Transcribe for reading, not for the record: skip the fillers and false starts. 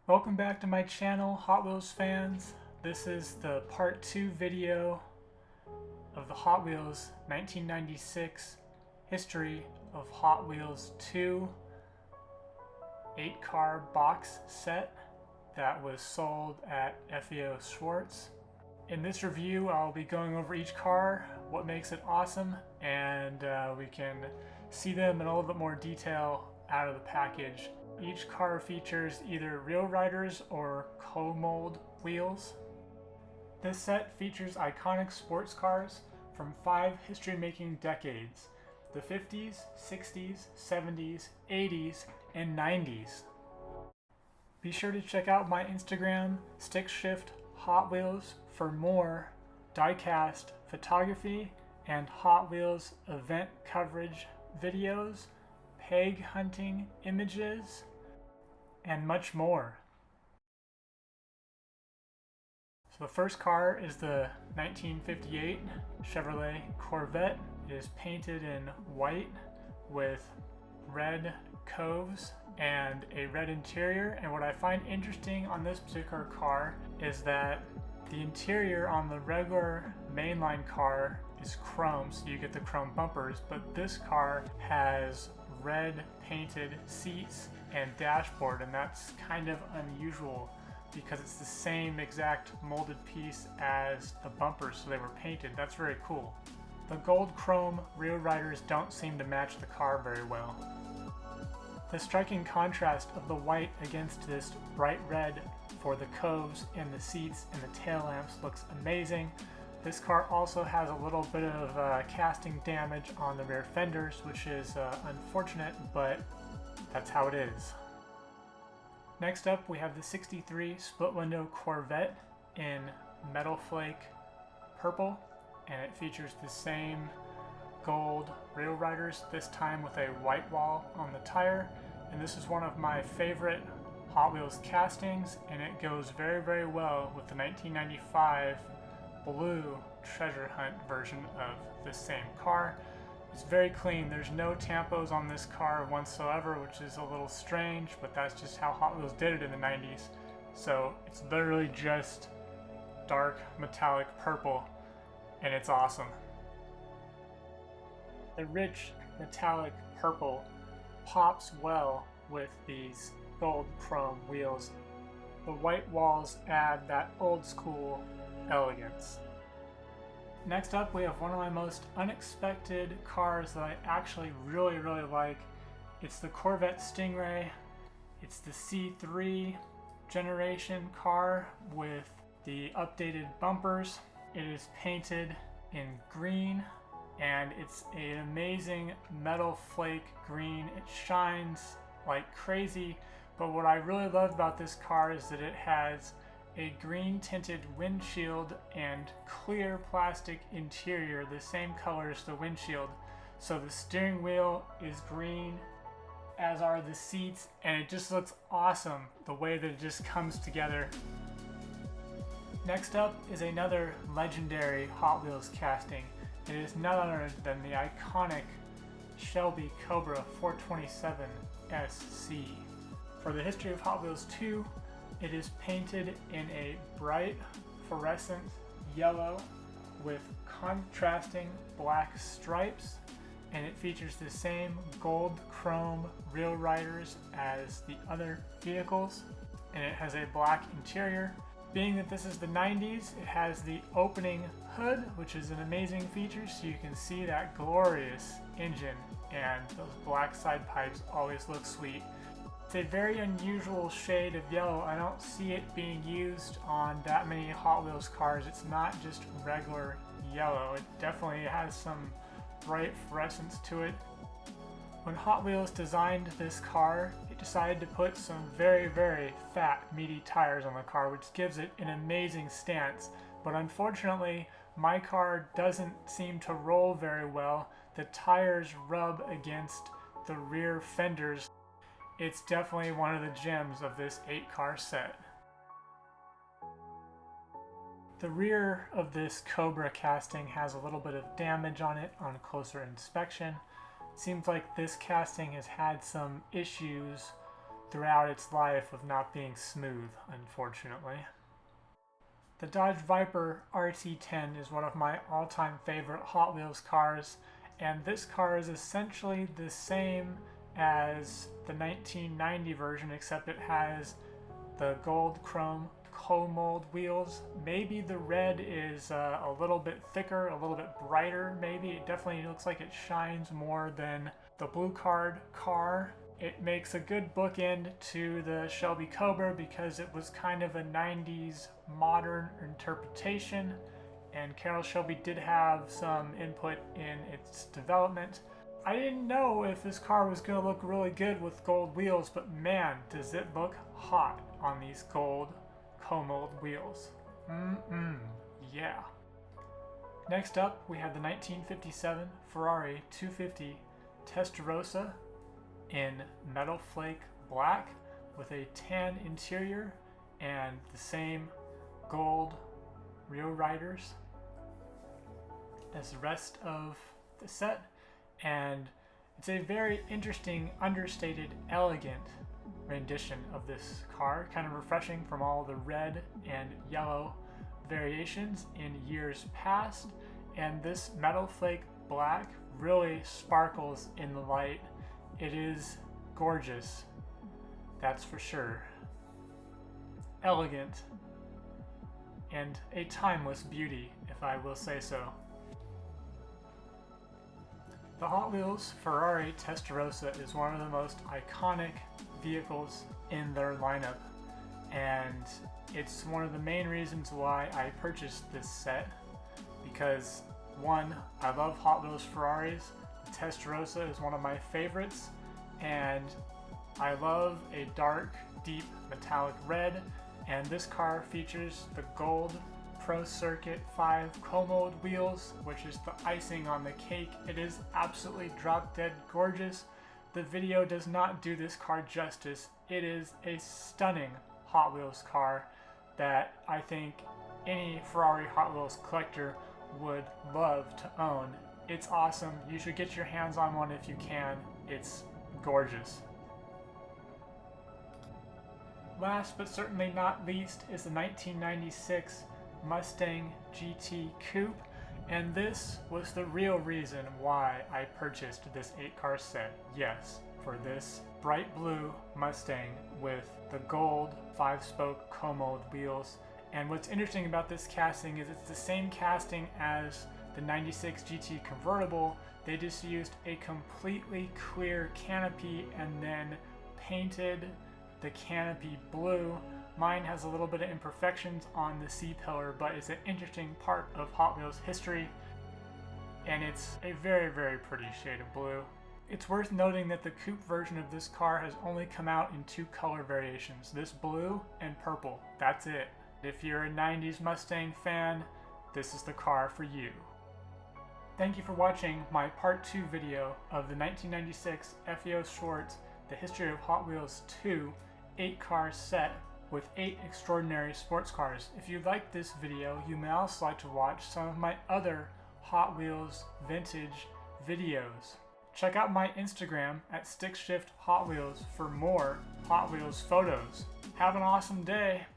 Welcome back to my channel, Hot Wheels fans. This is the part 2 video of the Hot Wheels 1996 history of Hot Wheels 2 8-car box set that was sold at FAO Schwarz. In this review, I'll be going over each car, what makes it awesome, and we can see them in a little bit more detail out of the package. Each car features either real riders or co-mold wheels. This set features iconic sports cars from 5 history-making decades: the 50s, 60s, 70s, 80s, and 90s. Be sure to check out my Instagram, Stickshift Hot Wheels, for more diecast photography and Hot Wheels event coverage videos, peg hunting images, and much more. So the first car is the 1958 Chevrolet Corvette. It is painted in white with red coves and a red interior, and what I find interesting on this particular car is that the interior on the regular mainline car is chrome, so you get the chrome bumpers, but this car has red painted seats and dashboard, and that's kind of unusual because it's the same exact molded piece as the bumpers, so they were painted. That's very cool. The gold chrome rear riders don't seem to match the car very well. The striking contrast of the white against this bright red for the coves and the seats and the tail lamps looks amazing. This car also has a little bit of casting damage on the rear fenders, which is unfortunate, but that's how it is. Next up, we have the 63 split window Corvette in metal flake purple, and it features the same gold rail riders, this time with a white wall on the tire. And this is one of my favorite Hot Wheels castings, and it goes very, very well with the 1995 blue treasure hunt version of this same car. It's very clean. There's no tampos on this car whatsoever, which is a little strange, but that's just how Hot Wheels did it in the 90s. So it's literally just dark metallic purple, and it's awesome. The rich metallic purple pops well with these gold chrome wheels. The white walls add that old school elegance. Next up, we have one of my most unexpected cars that I actually really like. It's the Corvette Stingray. It's the C3 generation car with the updated bumpers. It is painted in green, and it's an amazing metal flake green. It shines like crazy, but what I really love about this car is that it has a green tinted windshield and clear plastic interior, the same color as the windshield. So the steering wheel is green, as are the seats, and it just looks awesome the way that it just comes together. Next up is another legendary Hot Wheels casting. It is none other than the iconic Shelby Cobra 427 SC. For the history of Hot Wheels 2, it is painted in a bright fluorescent yellow with contrasting black stripes, and it features the same gold chrome rail riders as the other vehicles, and it has a black interior. Being that this is the 90s, it has the opening hood, which is an amazing feature, so you can see that glorious engine, and those black side pipes always look sweet. It's a very unusual shade of yellow. I don't see it being used on that many Hot Wheels cars. It's not just regular yellow. It definitely has some bright fluorescence to it. When Hot Wheels designed this car, it decided to put some very fat, meaty tires on the car, which gives it an amazing stance. But unfortunately, my car doesn't seem to roll very well. The tires rub against the rear fenders. It's definitely one of the gems of this 8-car set. The rear of this Cobra casting has a little bit of damage on it on closer inspection. It seems like this casting has had some issues throughout its life of not being smooth, unfortunately. The Dodge Viper RT10 is one of my all-time favorite Hot Wheels cars, and this car is essentially the same as the 1990 version, except it has the gold chrome co-mold wheels. Maybe the red is a little bit thicker, a little bit brighter maybe. It definitely looks like it shines more than the blue card car. It makes a good bookend to the Shelby Cobra because it was kind of a 90s modern interpretation, and Carroll Shelby did have some input in its development. I didn't know if this car was going to look really good with gold wheels, but man, does it look hot on these gold co-mold wheels. Yeah. Next up, we have the 1957 Ferrari 250 Testarossa in metal flake black with a tan interior and the same gold rear riders as the rest of the set, and it's a very interesting, understated, elegant rendition of this car, kind of refreshing from all the red and yellow variations in years past, and this metal flake black really sparkles in the light. It is gorgeous, that's for sure. Elegant and a timeless beauty, if I will say so. The Hot Wheels Ferrari Testarossa is one of the most iconic vehicles in their lineup, and it's one of the main reasons why I purchased this set, because one, I love Hot Wheels Ferraris. The Testarossa is one of my favorites, and I love a dark, deep metallic red, and this car features the gold Pro Circuit 5 co-mold wheels, which is the icing on the cake. It is absolutely drop dead gorgeous. The video does not do this car justice. It is a stunning Hot Wheels car that I think any Ferrari Hot Wheels collector would love to own. It's awesome. You should get your hands on one if you can. It's gorgeous. Last but certainly not least is the 1996 Mustang Gt Coupe, and this was the real reason why I purchased this 8-car set. Yes, for this bright blue Mustang with the gold 5-spoke co-mold wheels. And what's interesting about this casting is it's the same casting as the 96 GT convertible. They just used a completely clear canopy and then painted the canopy blue. Mine has a little bit of imperfections on the C-pillar, but it's an interesting part of Hot Wheels history, and it's a very, very pretty shade of blue. It's worth noting that the coupe version of this car has only come out in 2 color variations, this blue and purple. That's it. If you're a 90s Mustang fan, this is the car for you. Thank you for watching my part 2 video of the 1996 FAO Schwarz, The History of Hot Wheels 2 8-car set with 8 extraordinary sports cars. If you like this video, you may also like to watch some of my other Hot Wheels vintage videos. Check out my Instagram at StickShiftHotWheels for more Hot Wheels photos. Have an awesome day!